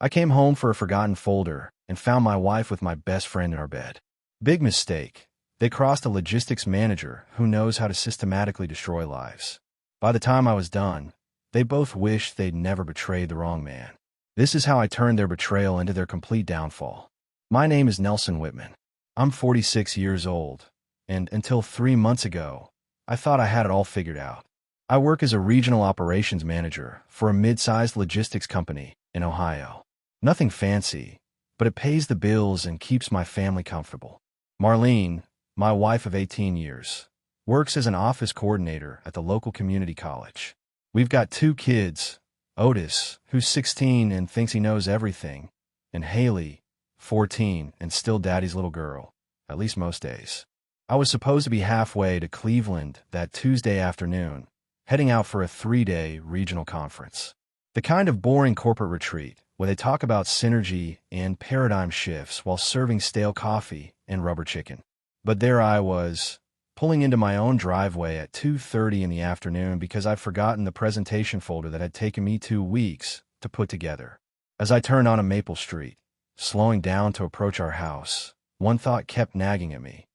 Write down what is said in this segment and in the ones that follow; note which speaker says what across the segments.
Speaker 1: I came home for a forgotten folder and found my wife with my best friend in our bed. Big mistake. They crossed a logistics manager who knows how to systematically destroy lives. By the time I was done, they both wished they'd never betrayed the wrong man. This is how I turned their betrayal into their complete downfall. My name is Nelson Whitman. I'm 46 years old, and until 3 months ago, I thought I had it all figured out. I work as a regional operations manager for a mid-sized logistics company in Ohio. Nothing fancy, but it pays the bills and keeps my family comfortable. Marlene, my wife of 18 years, works as an office coordinator at the local community college. We've got 2 kids, Otis, who's 16 and thinks he knows everything, and Haley, 14 and still daddy's little girl, at least most days. I was supposed to be halfway to Cleveland that Tuesday afternoon, heading out for a 3-day regional conference. The kind of boring corporate retreat where they talk about synergy and paradigm shifts while serving stale coffee and rubber chicken. But there I was, pulling into my own driveway at 2:30 in the afternoon because I'd forgotten the presentation folder that had taken me 2 weeks to put together. As I turned onto Maple Street, slowing down to approach our house, one thought kept nagging at me.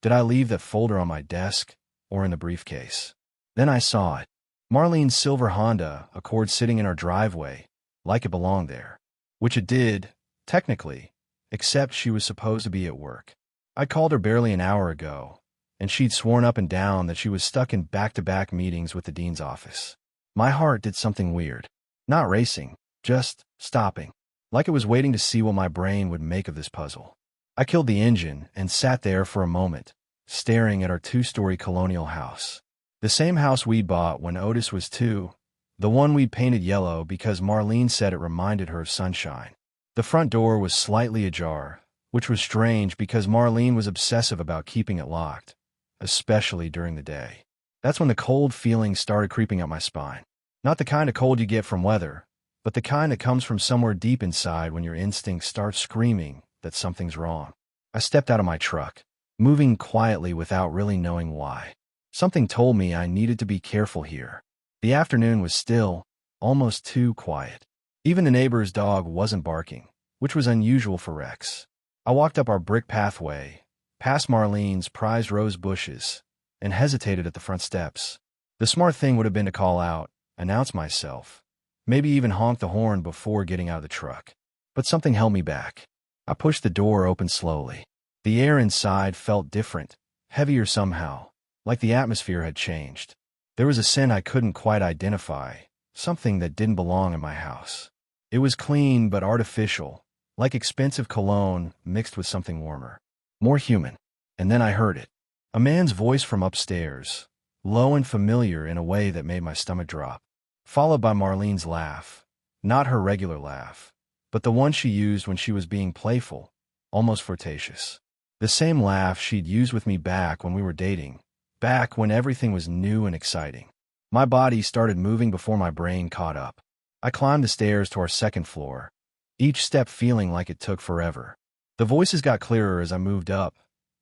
Speaker 1: Did I leave that folder on my desk or in the briefcase? Then I saw it. Marlene's silver Honda Accord sitting in our driveway, like it belonged there. Which it did, technically, except she was supposed to be at work. I called her barely an hour ago, and she'd sworn up and down that she was stuck in back-to-back meetings with the dean's office. My heart did something weird. Not racing, just stopping. Like it was waiting to see what my brain would make of this puzzle. I killed the engine and sat there for a moment, staring at our 2-story colonial house. The same house we'd bought when Otis was 2, the one we'd painted yellow because Marlene said it reminded her of sunshine. The front door was slightly ajar, which was strange because Marlene was obsessive about keeping it locked, especially during the day. That's when the cold feeling started creeping up my spine. Not the kind of cold you get from weather, but the kind that comes from somewhere deep inside when your instincts start screaming that something's wrong. I stepped out of my truck, moving quietly without really knowing why. Something told me I needed to be careful here. The afternoon was still, almost too quiet. Even the neighbor's dog wasn't barking, which was unusual for Rex. I walked up our brick pathway, past Marlene's prized rose bushes, and hesitated at the front steps. The smart thing would have been to call out, announce myself, maybe even honk the horn before getting out of the truck. But something held me back. I pushed the door open slowly. The air inside felt different, heavier somehow, like the atmosphere had changed. There was a scent I couldn't quite identify, something that didn't belong in my house. It was clean but artificial, like expensive cologne mixed with something warmer. More human. And then I heard it. A man's voice from upstairs, low and familiar in a way that made my stomach drop. Followed by Marlene's laugh. Not her regular laugh, but the one she used when she was being playful, almost flirtatious. The same laugh she'd used with me back when we were dating, back when everything was new and exciting. My body started moving before my brain caught up. I climbed the stairs to our 2nd floor, each step feeling like it took forever. The voices got clearer as I moved up.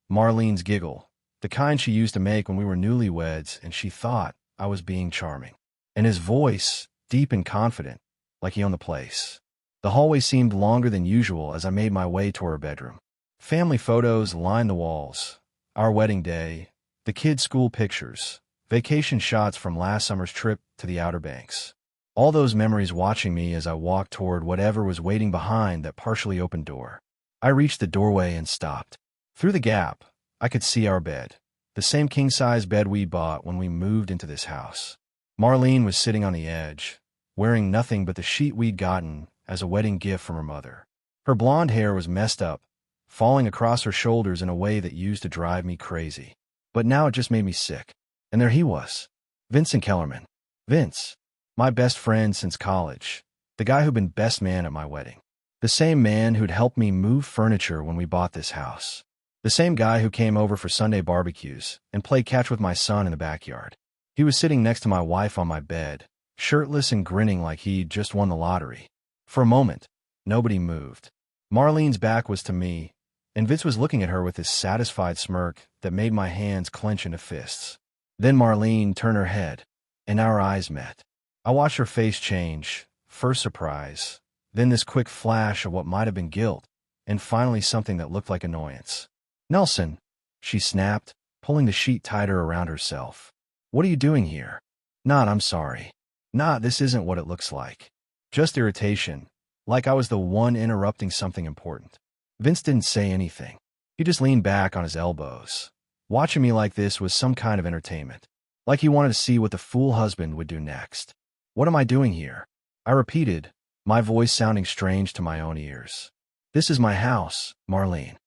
Speaker 1: Marlene's giggle, the kind she used to make when we were newlyweds and she thought I was being charming. And his voice, deep and confident, like he owned the place. The hallway seemed longer than usual as I made my way to her bedroom. Family photos lined the walls. Our wedding day, the kids' school pictures, vacation shots from last summer's trip to the Outer Banks. All those memories watching me as I walked toward whatever was waiting behind that partially open door. I reached the doorway and stopped. Through the gap, I could see our bed, the same king-size bed we bought when we moved into this house. Marlene was sitting on the edge, wearing nothing but the sheet we'd gotten as a wedding gift from her mother. Her blonde hair was messed up, falling across her shoulders in a way that used to drive me crazy. But now it just made me sick. And there he was, Vincent Kellerman. Vince, my best friend since college, the guy who'd been best man at my wedding. The same man who'd helped me move furniture when we bought this house. The same guy who came over for Sunday barbecues and played catch with my son in the backyard. He was sitting next to my wife on my bed, shirtless and grinning like he'd just won the lottery. For a moment, nobody moved. Marlene's back was to me, and Vince was looking at her with this satisfied smirk that made my hands clench into fists. Then Marlene turned her head, and our eyes met. I watched her face change, first surprise, Then this quick flash of what might have been guilt, and finally something that looked like annoyance. "Nelson," she snapped, pulling the sheet tighter around herself. "What are you doing here?" "Not, I'm sorry. Not, this isn't what it looks like." Just irritation, like I was the one interrupting something important. Vince didn't say anything. He just leaned back on his elbows. Watching me like this was some kind of entertainment. Like he wanted to see what the fool husband would do next. "What am I doing here?" I repeated, my voice sounding strange to my own ears. "This is my house, Marlene."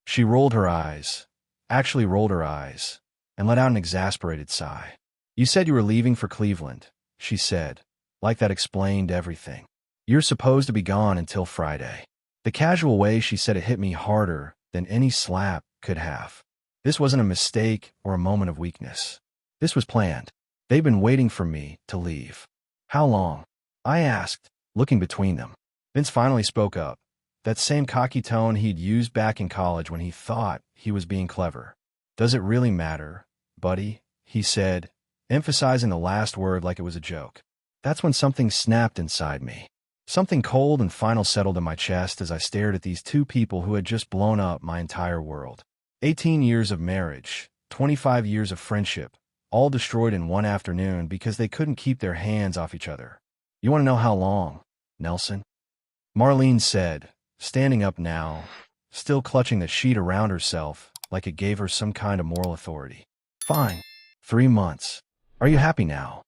Speaker 1: She rolled her eyes, actually rolled her eyes, and let out an exasperated sigh. "You said you were leaving for Cleveland," she said, like that explained everything. "You're supposed to be gone until Friday." The casual way she said it hit me harder than any slap could have. This wasn't a mistake or a moment of weakness. This was planned. They'd been waiting for me to leave. "How long?" I asked, looking between them. Vince finally spoke up, that same cocky tone he'd used back in college when he thought he was being clever. "Does it really matter, buddy?" he said, emphasizing the last word like it was a joke. That's when something snapped inside me. Something cold and final settled in my chest as I stared at these two people who had just blown up my entire world. 18 years of marriage, 25 years of friendship, all destroyed in one afternoon because they couldn't keep their hands off each other. "You want to know how long, Nelson?" Marlene said, standing up now, still clutching the sheet around herself like it gave her some kind of moral authority. "Fine. 3 months. Are you happy now?"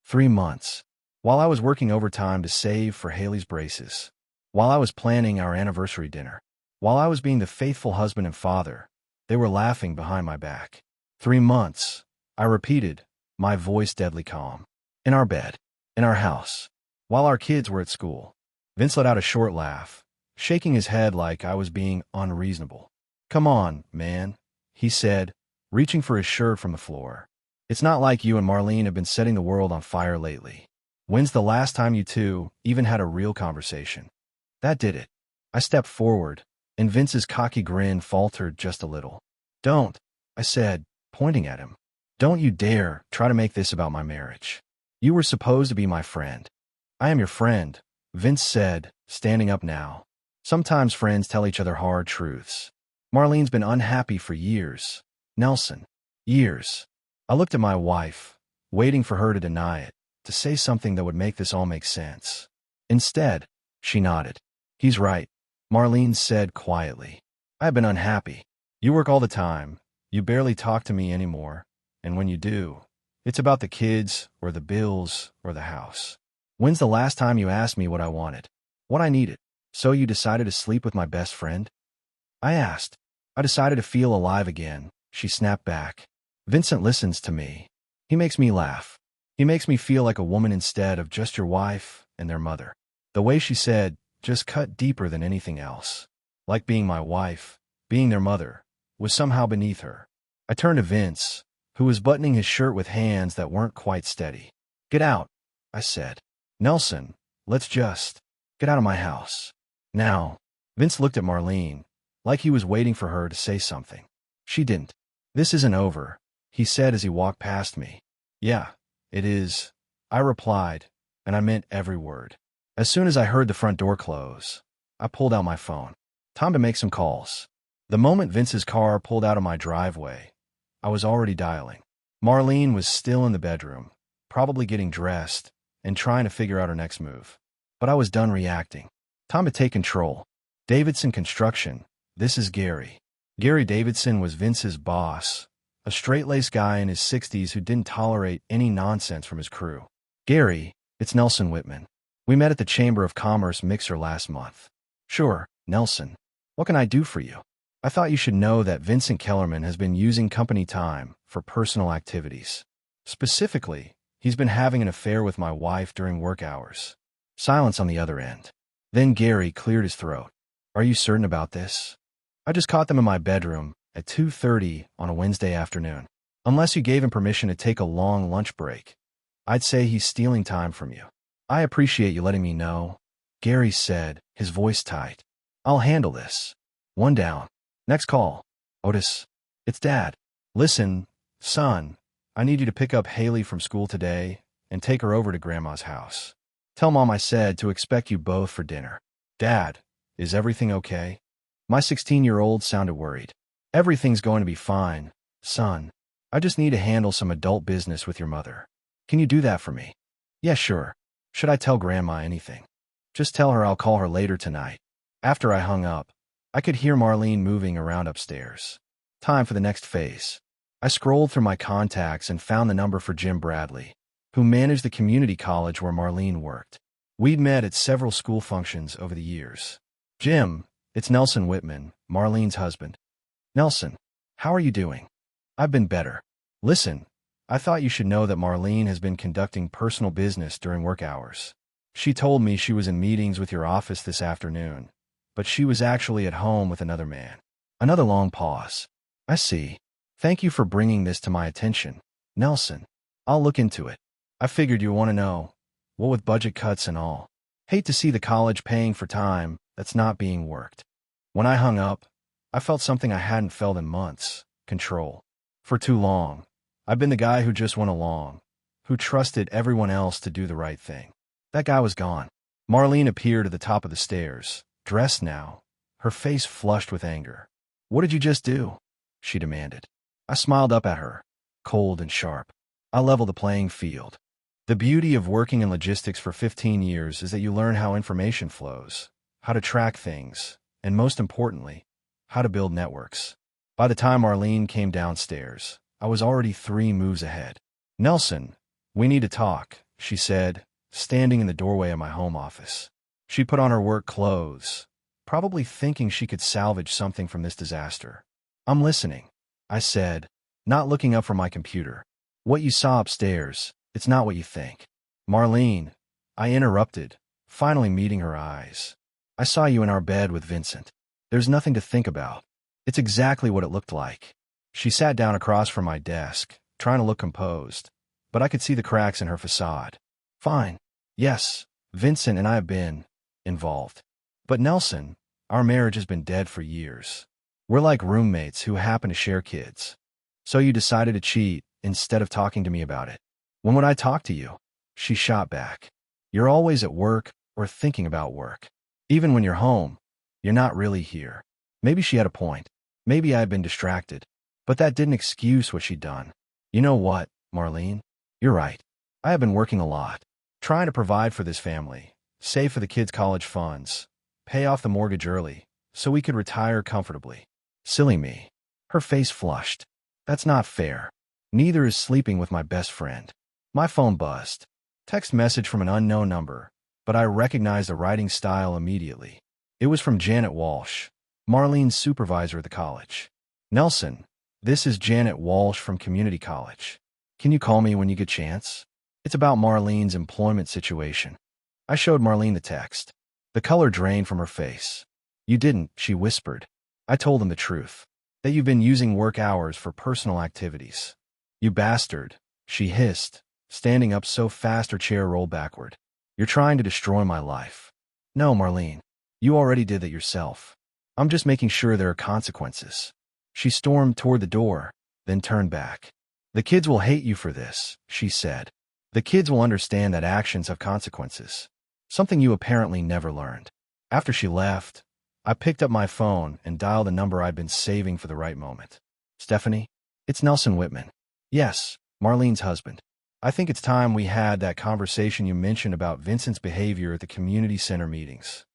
Speaker 1: 3 months. While I was working overtime to save for Haley's braces. While I was planning our anniversary dinner. While I was being the faithful husband and father, they were laughing behind my back. 3 months, I repeated, my voice deadly calm. In our bed. In our house. While our kids were at school. Vince let out a short laugh, shaking his head like I was being unreasonable. "Come on, man," he said, reaching for his shirt from the floor. "It's not like you and Marlene have been setting the world on fire lately. When's the last time you two even had a real conversation?" That did it. I stepped forward, and Vince's cocky grin faltered just a little. "Don't," I said, pointing at him. "Don't you dare try to make this about my marriage. You were supposed to be my friend." "I am your friend," Vince said, standing up now. "Sometimes friends tell each other hard truths. Marlene's been unhappy for years, Nelson. Years." I looked at my wife, waiting for her to deny it, to say something that would make this all make sense. Instead, she nodded. "He's right," Marlene said quietly. "I have been unhappy. You work all the time. You barely talk to me anymore. And when you do, it's about the kids or the bills or the house. When's the last time you asked me what I wanted? What I needed? So you decided to sleep with my best friend?" I asked. "I decided to feel alive again," she snapped back. "Vincent listens to me. He makes me laugh. He makes me feel like a woman instead of just your wife and their mother." The way she said just cut deeper than anything else. Like being my wife, being their mother, was somehow beneath her. I turned to Vince, who was buttoning his shirt with hands that weren't quite steady. "Get out," I said. "Nelson, let's just get out of my house. Now." Vince looked at Marlene, like he was waiting for her to say something. She didn't. "This isn't over," he said as he walked past me. "Yeah, it is," I replied, and I meant every word. As soon as I heard the front door close, I pulled out my phone. Time to make some calls. The moment Vince's car pulled out of my driveway, I was already dialing. Marlene was still in the bedroom, probably getting dressed and trying to figure out her next move. But I was done reacting. Time to take control. "Davidson Construction, this is Gary." Gary Davidson was Vince's boss, a straight-laced guy in his 60s who didn't tolerate any nonsense from his crew. "Gary, it's Nelson Whitman. We met at the Chamber of Commerce mixer last month." "Sure, Nelson. What can I do for you?" "I thought you should know that Vincent Kellerman has been using company time for personal activities. Specifically, he's been having an affair with my wife during work hours." Silence on the other end. Then Gary cleared his throat. "Are you certain about this?" "I just caught them in my bedroom at 2:30 on a Wednesday afternoon. Unless you gave him permission to take a long lunch break, I'd say he's stealing time from you." "I appreciate you letting me know," Gary said, his voice tight. "I'll handle this. One down. Next call. Otis. It's Dad. Listen, son, I need you to pick up Haley from school today and take her over to Grandma's house. Tell Mom I said to expect you both for dinner. Dad, is everything okay? My 16-year-old sounded worried. Everything's going to be fine, son. I just need to handle some adult business with your mother. Can you do that for me? Yeah, sure. Should I tell Grandma anything? Just tell her I'll call her later tonight. After I hung up, I could hear Marlene moving around upstairs. Time for the next phase. I scrolled through my contacts and found the number for Jim Bradley, who managed the community college where Marlene worked. We'd met at several school functions over the years. Jim, it's Nelson Whitman, Marlene's husband. Nelson, how are you doing? I've been better. Listen, I thought you should know that Marlene has been conducting personal business during work hours. She told me she was in meetings with your office this afternoon, but she was actually at home with another man. Another long pause. I see. Thank you for bringing this to my attention, Nelson. I'll look into it. I figured you want to know. What with budget cuts and all. Hate to see the college paying for time that's not being worked. When I hung up, I felt something I hadn't felt in months. Control. For too long, I've been the guy who just went along, who trusted everyone else to do the right thing. That guy was gone. Marlene appeared at the top of the stairs, dressed now, her face flushed with anger. What did you just do? She demanded. I smiled up at her, cold and sharp. I leveled the playing field. The beauty of working in logistics for 15 years is that you learn how information flows, how to track things, and most importantly, how to build networks. By the time Marlene came downstairs, I was already 3 moves ahead. Nelson, we need to talk, she said, standing in the doorway of my home office. She put on her work clothes, probably thinking she could salvage something from this disaster. I'm listening, I said, not looking up from my computer. What you saw upstairs, it's not what you think. Marlene, I interrupted, finally meeting her eyes. I saw you in our bed with Vincent. There's nothing to think about. It's exactly what it looked like. She sat down across from my desk, trying to look composed, but I could see the cracks in her facade. Fine. Yes, Vincent and I have been involved. But Nelson, our marriage has been dead for years. We're like roommates who happen to share kids. So you decided to cheat instead of talking to me about it. When would I talk to you? She shot back. You're always at work or thinking about work. Even when you're home, you're not really here. Maybe she had a point. Maybe I had been distracted. But that didn't excuse what she'd done. You know what, Marlene? You're right. I have been working a lot, trying to provide for this family, save for the kids' college funds, pay off the mortgage early, so we could retire comfortably. Silly me. Her face flushed. That's not fair. Neither is sleeping with my best friend. My phone buzzed. Text message from an unknown number, but I recognized the writing style immediately. It was from Janet Walsh, Marlene's supervisor at the college. Nelson, this is Janet Walsh from Community College. Can you call me when you get a chance? It's about Marlene's employment situation. I showed Marlene the text. The color drained from her face. You didn't, she whispered. I told them the truth. That you've been using work hours for personal activities. You bastard, she hissed, standing up so fast her chair rolled backward. You're trying to destroy my life. No, Marlene. You already did that yourself. I'm just making sure there are consequences. She stormed toward the door, then turned back. The kids will hate you for this, she said. The kids will understand that actions have consequences. Something you apparently never learned. After she left, I picked up my phone and dialed a number I'd been saving for the right moment. Stephanie? It's Nelson Whitman. Yes, Marlene's husband. I think it's time we had that conversation you mentioned about Vincent's behavior at the community center meetings.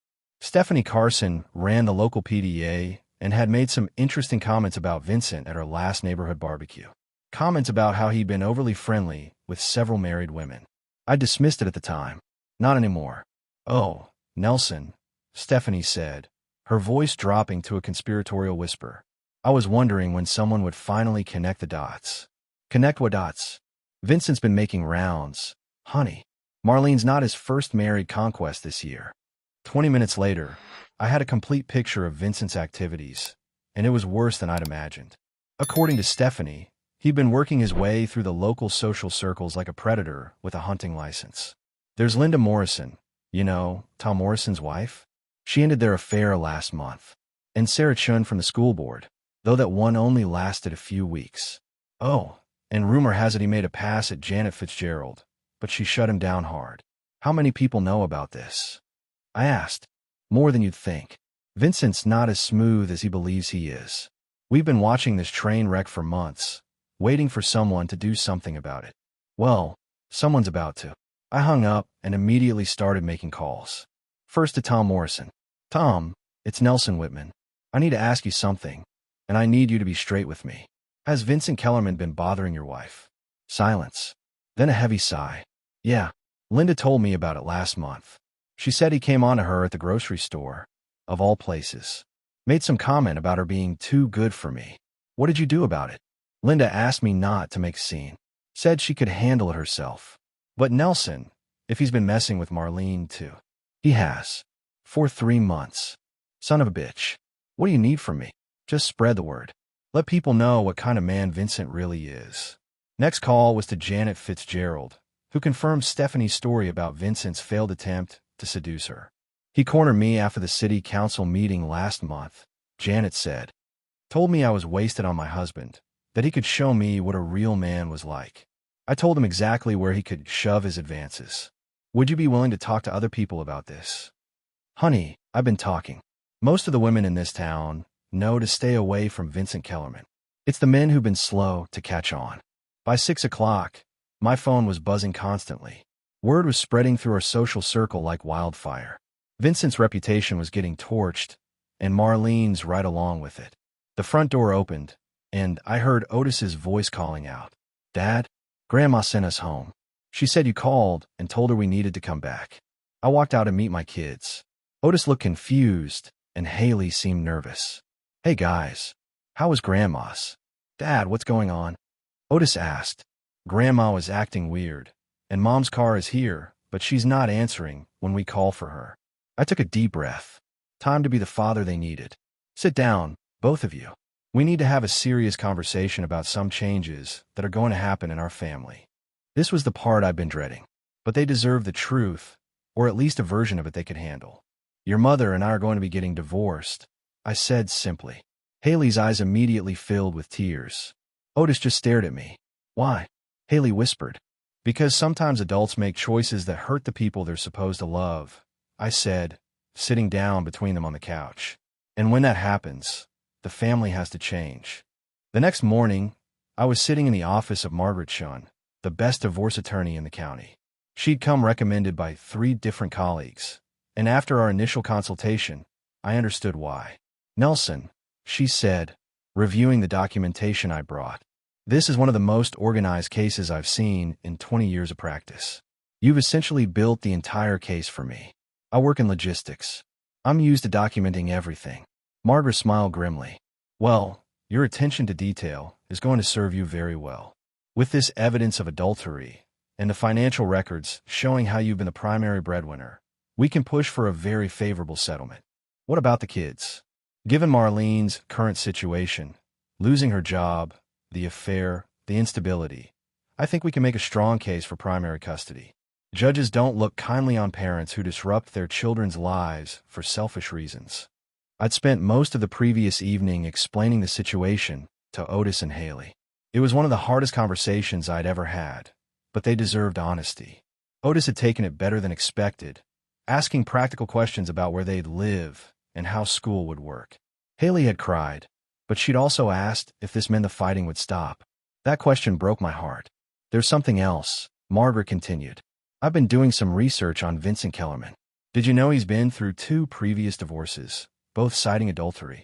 Speaker 1: Stephanie Carson ran the local PDA and had made some interesting comments about Vincent at our last neighborhood barbecue. Comments about how he'd been overly friendly with several married women. I dismissed it at the time. Not anymore. Oh, Nelson, Stephanie said, her voice dropping to a conspiratorial whisper. I was wondering when someone would finally connect the dots. Connect what dots? Vincent's been making rounds. Honey, Marlene's not his first married conquest this year. 20 minutes later, I had a complete picture of Vincent's activities, and it was worse than I'd imagined. According to Stephanie, he'd been working his way through the local social circles like a predator with a hunting license. There's Linda Morrison, you know, Tom Morrison's wife. She ended their affair last month. And Sarah Chun from the school board, though that one only lasted a few weeks. Oh, and rumor has it he made a pass at Janet Fitzgerald, but she shut him down hard. How many people know about this? I asked. More than you'd think. Vincent's not as smooth as he believes he is. We've been watching this train wreck for months, waiting for someone to do something about it. Well, someone's about to. I hung up and immediately started making calls. First to Tom Morrison. Tom, it's Nelson Whitman. I need to ask you something, and I need you to be straight with me. Has Vincent Kellerman been bothering your wife? Silence. Then a heavy sigh. Yeah. Linda told me about it last month. She said he came on to her at the grocery store, of all places. Made some comment about her being too good for me. What did you do about it? Linda asked me not to make a scene. Said she could handle it herself. But Nelson, if he's been messing with Marlene too. He has. For 3 months. Son of a bitch. What do you need from me? Just spread the word. Let people know what kind of man Vincent really is. Next call was to Janet Fitzgerald, who confirmed Stephanie's story about Vincent's failed attempt to seduce her. He cornered me after the city council meeting last month, Janet said. Told me I was wasted on my husband, that he could show me what a real man was like. I told him exactly where he could shove his advances. Would you be willing to talk to other people about this? Honey, I've been talking. Most of the women in this town know to stay away from Vincent Kellerman. It's the men who've been slow to catch on. By 6 o'clock, my phone was buzzing constantly. Word was spreading through our social circle like wildfire. Vincent's reputation was getting torched, and Marlene's right along with it. The front door opened, and I heard Otis's voice calling out, Dad, Grandma sent us home. She said you called and told her we needed to come back. I walked out to meet my kids. Otis looked confused, and Haley seemed nervous. Hey guys, how was Grandma's? Dad, what's going on? Otis asked. Grandma was acting weird, and Mom's car is here, but she's not answering when we call for her. I took a deep breath. Time to be the father they needed. Sit down, both of you. We need to have a serious conversation about some changes that are going to happen in our family. This was the part I've been dreading. But they deserve the truth, or at least a version of it they could handle. Your mother and I are going to be getting divorced, I said simply. Haley's eyes immediately filled with tears. Otis just stared at me. Why? Haley whispered. Because sometimes adults make choices that hurt the people they're supposed to love, I said, sitting down between them on the couch. And when that happens, the family has to change. The next morning, I was sitting in the office of Margaret Shunn, the best divorce attorney in the county. She'd come recommended by 3 different colleagues, and after our initial consultation, I understood why. Nelson, she said, reviewing the documentation I brought. This is one of the most organized cases I've seen in 20 years of practice. You've essentially built the entire case for me. I work in logistics. I'm used to documenting everything. Margaret smiled grimly. Well, your attention to detail is going to serve you very well. With this evidence of adultery and the financial records showing how you've been the primary breadwinner, we can push for a very favorable settlement. What about the kids? Given Marlene's current situation, losing her job, the affair, the instability, I think we can make a strong case for primary custody. Judges don't look kindly on parents who disrupt their children's lives for selfish reasons. I'd spent most of the previous evening explaining the situation to Otis and Haley. It was one of the hardest conversations I'd ever had, but they deserved honesty. Otis had taken it better than expected, asking practical questions about where they'd live and how school would work. Haley had cried, but she'd also asked if this meant the fighting would stop. That question broke my heart. There's something else, Margaret continued. I've been doing some research on Vincent Kellerman. Did you know he's been through 2 previous divorces, both citing adultery?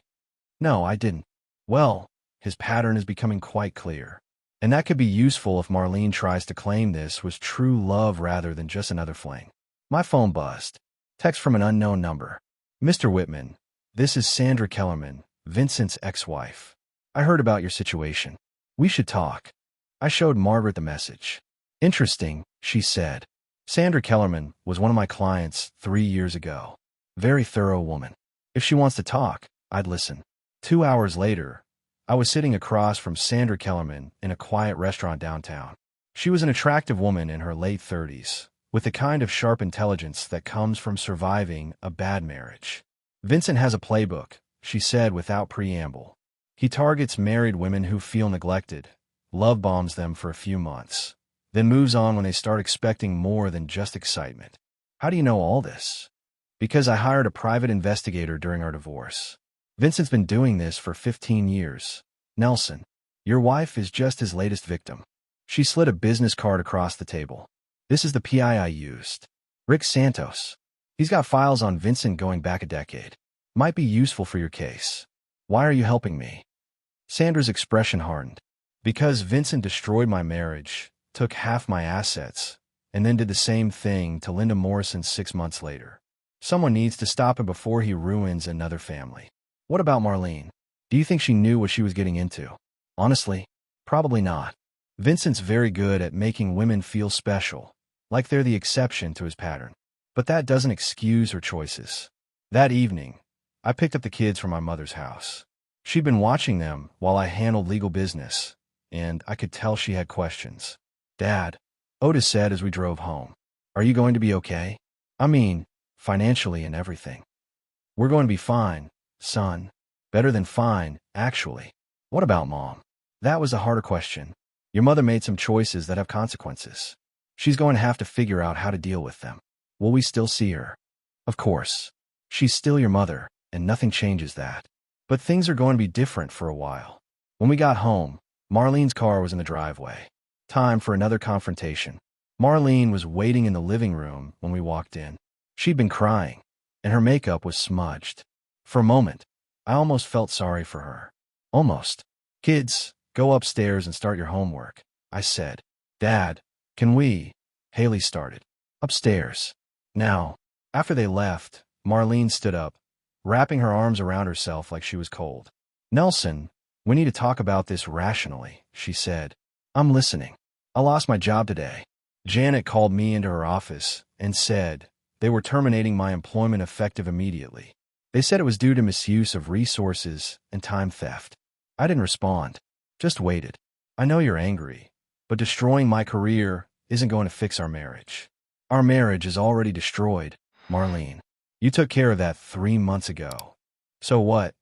Speaker 1: No, I didn't. Well, his pattern is becoming quite clear. And that could be useful if Marlene tries to claim this was true love rather than just another fling. My phone buzzed. Text from an unknown number. Mr. Whitman, this is Sandra Kellerman, Vincent's ex-wife. I heard about your situation. We should talk. I showed Margaret the message. Interesting, she said. Sandra Kellerman was one of my clients 3 years ago. Very thorough woman. If she wants to talk, I'd listen. 2 hours later, I was sitting across from Sandra Kellerman in a quiet restaurant downtown. She was an attractive woman in her late 30s, with the kind of sharp intelligence that comes from surviving a bad marriage. Vincent has a playbook, she said without preamble. He targets married women who feel neglected, love bombs them for a few months, then moves on when they start expecting more than just excitement. How do you know all this? Because I hired a private investigator during our divorce. Vincent's been doing this for 15 years. Nelson, your wife is just his latest victim. She slid a business card across the table. This is the PI used. Rick Santos. He's got files on Vincent going back a decade. Might be useful for your case. Why are you helping me? Sandra's expression hardened. Because Vincent destroyed my marriage, took half my assets, and then did the same thing to Linda Morrison 6 months later. Someone needs to stop him before he ruins another family. What about Marlene? Do you think she knew what she was getting into? Honestly, probably not. Vincent's very good at making women feel special, like they're the exception to his pattern. But that doesn't excuse her choices. That evening, I picked up the kids from my mother's house. She'd been watching them while I handled legal business, and I could tell she had questions. Dad, Otis said as we drove home, are you going to be okay? I mean, financially and everything. We're going to be fine, son. Better than fine, actually. What about Mom? That was a harder question. Your mother made some choices that have consequences. She's going to have to figure out how to deal with them. Will we still see her? Of course. She's still your mother, and nothing changes that. But things are going to be different for a while. When we got home, Marlene's car was in the driveway. Time for another confrontation. Marlene was waiting in the living room when we walked in. She'd been crying, and her makeup was smudged. For a moment, I almost felt sorry for her. Almost. Kids, go upstairs and start your homework, I said. Dad, can we? Haley started. Upstairs. Now. After they left, Marlene stood up, wrapping her arms around herself like she was cold. Nelson, we need to talk about this rationally, she said. I'm listening. I lost my job today. Janet called me into her office and said they were terminating my employment effective immediately. They said it was due to misuse of resources and time theft. I didn't respond, just waited. I know you're angry, but destroying my career isn't going to fix our marriage. Our marriage is already destroyed, Marlene. You took care of that 3 months ago. So what?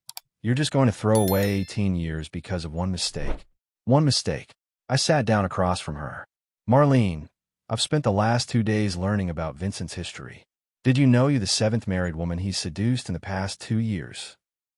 Speaker 1: You're just going to throw away 18 years because of one mistake. One mistake. I sat down across from her. Marlene, I've spent the last 2 days learning about Vincent's history. Did you know you're the 7th married woman he's seduced in the past 2 years?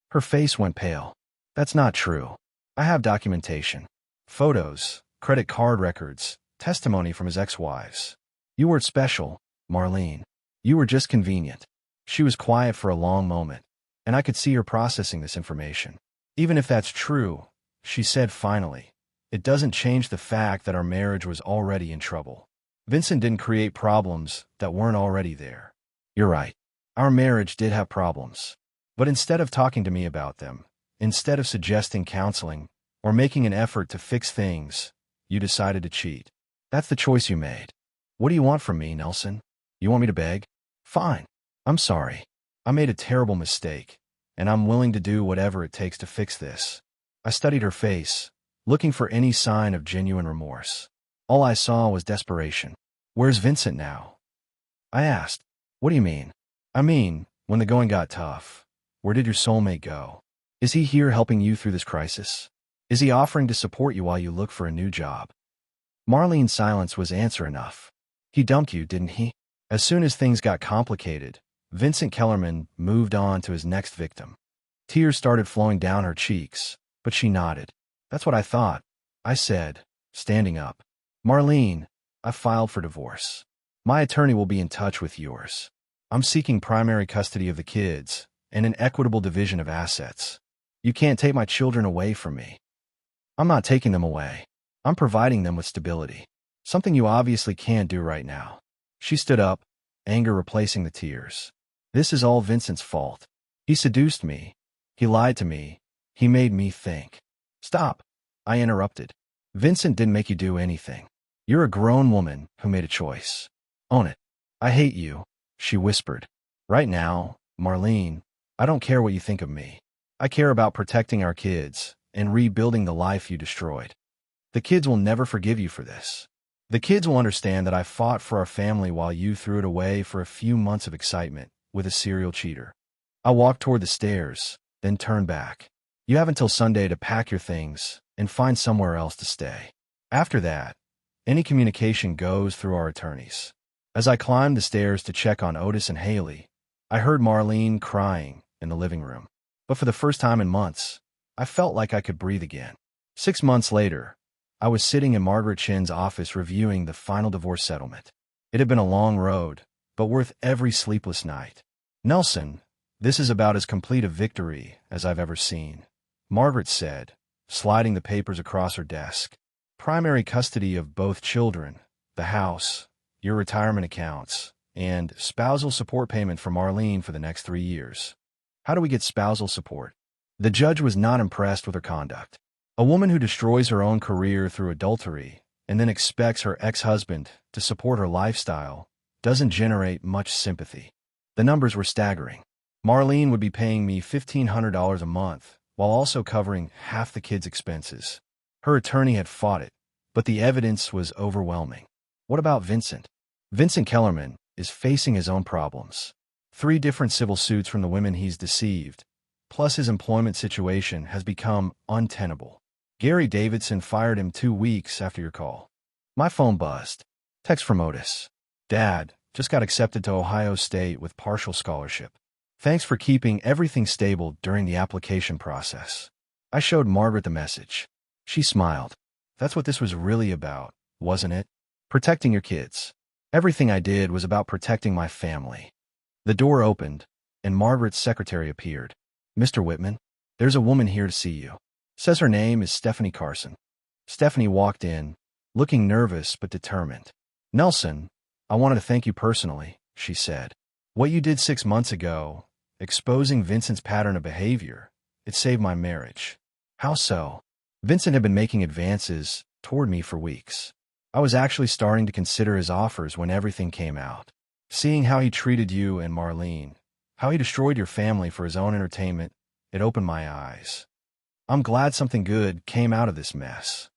Speaker 1: Her face went pale. That's not true. I have documentation. Photos, credit card records, testimony from his ex-wives. You weren't special, Marlene. You were just convenient. She was quiet for a long moment, and I could see her processing this information. Even if that's true, she said finally, it doesn't change the fact that our marriage was already in trouble. Vincent didn't create problems that weren't already there. You're right. Our marriage did have problems. But instead of talking to me about them, instead of suggesting counseling or making an effort to fix things, you decided to cheat. That's the choice you made. What do you want from me, Nelson? You want me to beg? Fine. I'm sorry. I made a terrible mistake, and I'm willing to do whatever it takes to fix this. I studied her face, looking for any sign of genuine remorse. All I saw was desperation. Where's Vincent now? I asked. What do you mean? I mean, when the going got tough, where did your soulmate go? Is he here helping you through this crisis? Is he offering to support you while you look for a new job? Marlene's silence was answer enough. He dumped you, didn't he? As soon as things got complicated, Vincent Kellerman moved on to his next victim. Tears started flowing down her cheeks, but she nodded. That's what I thought, I said, standing up. Marlene, I filed for divorce. My attorney will be in touch with yours. I'm seeking primary custody of the kids and an equitable division of assets. You can't take my children away from me. I'm not taking them away. I'm providing them with stability. Something you obviously can't do right now. She stood up, anger replacing the tears. This is all Vincent's fault. He seduced me. He lied to me. He made me think. Stop, I interrupted. Vincent didn't make you do anything. You're a grown woman who made a choice. Own it. I hate you, she whispered. Right now, Marlene, I don't care what you think of me. I care about protecting our kids and rebuilding the life you destroyed. The kids will never forgive you for this. The kids will understand that I fought for our family while you threw it away for a few months of excitement with a serial cheater. I walked toward the stairs, then turned back. You have until Sunday to pack your things and find somewhere else to stay. After that, any communication goes through our attorneys. As I climbed the stairs to check on Otis and Haley, I heard Marlene crying in the living room. But for the first time in months, I felt like I could breathe again. 6 months later, I was sitting in Margaret Chin's office reviewing the final divorce settlement. It had been a long road, but worth every sleepless night. "Nelson, this is about as complete a victory as I've ever seen," Margaret said, sliding the papers across her desk. "Primary custody of both children, the house, your retirement accounts, and spousal support payment for Marlene for the next 3 years. How do we get spousal support?" The judge was not impressed with her conduct. A woman who destroys her own career through adultery and then expects her ex-husband to support her lifestyle doesn't generate much sympathy. The numbers were staggering. Marlene would be paying me $1,500 a month while also covering half the kids' expenses. Her attorney had fought it, but the evidence was overwhelming. What about Vincent? Vincent Kellerman is facing his own problems. 3 different civil suits from the women he's deceived, plus his employment situation has become untenable. Gary Davidson fired him 2 weeks after your call. My phone buzzed. Text from Otis. "Dad, just got accepted to Ohio State with partial scholarship. Thanks for keeping everything stable during the application process." I showed Margaret the message. She smiled. "That's what this was really about, wasn't it? Protecting your kids." Everything I did was about protecting my family. The door opened, and Margaret's secretary appeared. "Mr. Whitman, there's a woman here to see you. Says her name is Stephanie Carson." Stephanie walked in, looking nervous but determined. "Nelson, I wanted to thank you personally," she said. "What you did 6 months ago, exposing Vincent's pattern of behavior, it saved my marriage." "How so?" "Vincent had been making advances toward me for weeks. I was actually starting to consider his offers when everything came out. Seeing how he treated you and Marlene, how he destroyed your family for his own entertainment, it opened my eyes. I'm glad something good came out of this mess.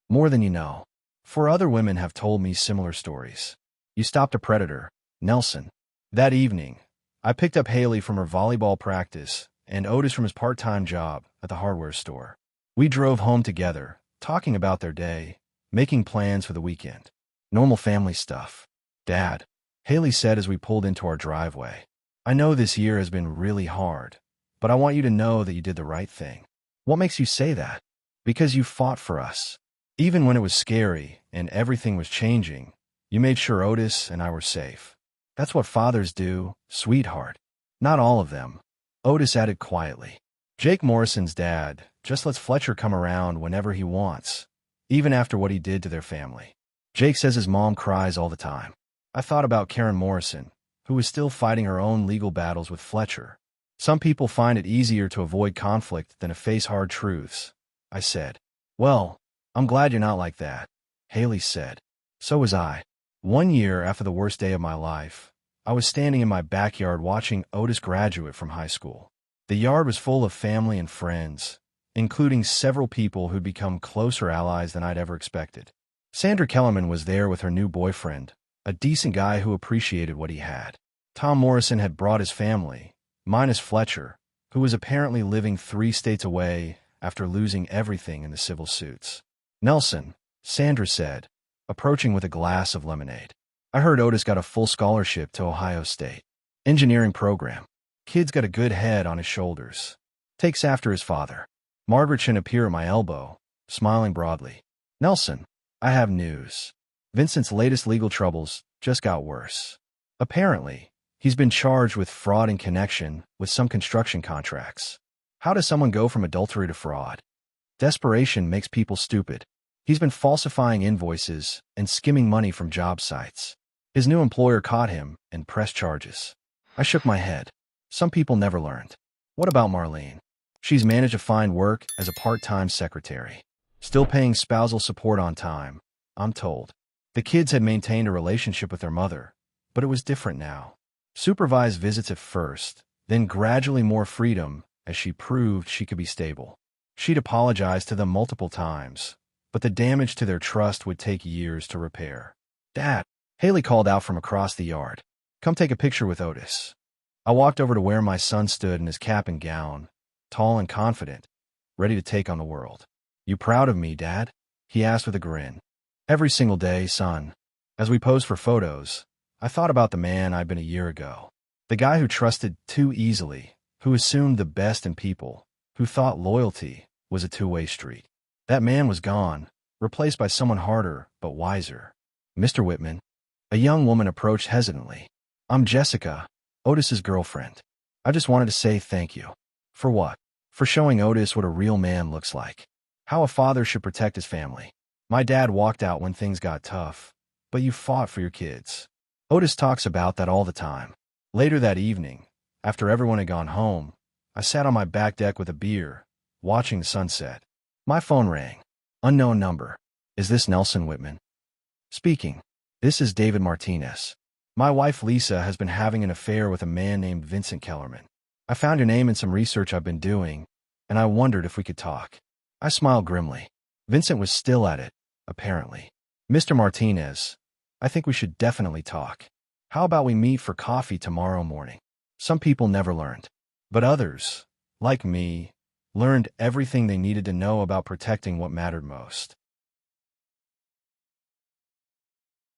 Speaker 1: More than you know. 4 other women have told me similar stories. You stopped a predator, Nelson." That evening, I picked up Haley from her volleyball practice and Otis from his part-time job at the hardware store. We drove home together, talking about their day, making plans for the weekend. Normal family stuff. "Dad," Haley said as we pulled into our driveway, "I know this year has been really hard, but I want you to know that you did the right thing." "What makes you say that?" "Because you fought for us. Even when it was scary and everything was changing, you made sure Otis and I were safe. That's what fathers do, sweetheart." "Not all of them," Otis added quietly. "Jake Morrison's dad just lets Fletcher come around whenever he wants, even after what he did to their family. Jake says his mom cries all the time." I thought about Karen Morrison, who was still fighting her own legal battles with Fletcher. "Some people find it easier to avoid conflict than to face hard truths," I said. "Well, I'm glad you're not like that," Haley said. So was I. 1 year after the worst day of my life, I was standing in my backyard watching Otis graduate from high school. The yard was full of family and friends, including several people who'd become closer allies than I'd ever expected. Sandra Kellerman was there with her new boyfriend, a decent guy who appreciated what he had. Tom Morrison had brought his family, minus Fletcher, who was apparently living 3 states away after losing everything in the civil suits. "Nelson," Sandra said, approaching with a glass of lemonade. "I heard Otis got a full scholarship to Ohio State. Engineering program. Kid's got a good head on his shoulders. Takes after his father." Margaret should appear at my elbow, smiling broadly. "Nelson, I have news. Vincent's latest legal troubles just got worse. Apparently, he's been charged with fraud in connection with some construction contracts. How does someone go from adultery to fraud? Desperation makes people stupid. He's been falsifying invoices and skimming money from job sites. His new employer caught him and pressed charges." I shook my head. Some people never learned. "What about Marlene?" "She's managed to find work as a part-time secretary. Still paying spousal support on time, I'm told. The kids had maintained a relationship with their mother, but it was different now. Supervised visits at first, then gradually more freedom as she proved she could be stable. She'd apologized to them multiple times, but the damage to their trust would take years to repair. "Dad," Haley called out from across the yard. "Come take a picture with Otis." I walked over to where my son stood in his cap and gown, tall and confident, ready to take on the world. "You proud of me, Dad?" he asked with a grin. "Every single day, son." As we posed for photos, I thought about the man I'd been a year ago. The guy who trusted too easily, who assumed the best in people, who thought loyalty was a two-way street. That man was gone, replaced by someone harder but wiser. Mr. Whitman. A young woman approached hesitantly. I'm Jessica, Otis's girlfriend. I just wanted to say thank you. For what? For showing Otis what a real man looks like. How a father should protect his family. My dad walked out when things got tough, but you fought for your kids. Otis talks about that all the time. Later that evening, after everyone had gone home, I sat on my back deck with a beer, watching the sunset. My phone rang. Unknown number. Is this Nelson Whitman? Speaking. This is David Martinez. My wife Lisa has been having an affair with a man named Vincent Kellerman. I found your name in some research I've been doing, and I wondered if we could talk. I smiled grimly. Vincent was still at it, apparently. Mr. Martinez, I think we should definitely talk. How about we meet for coffee tomorrow morning? Some people never learned. But others, like me, learned everything they needed to know about protecting what mattered most.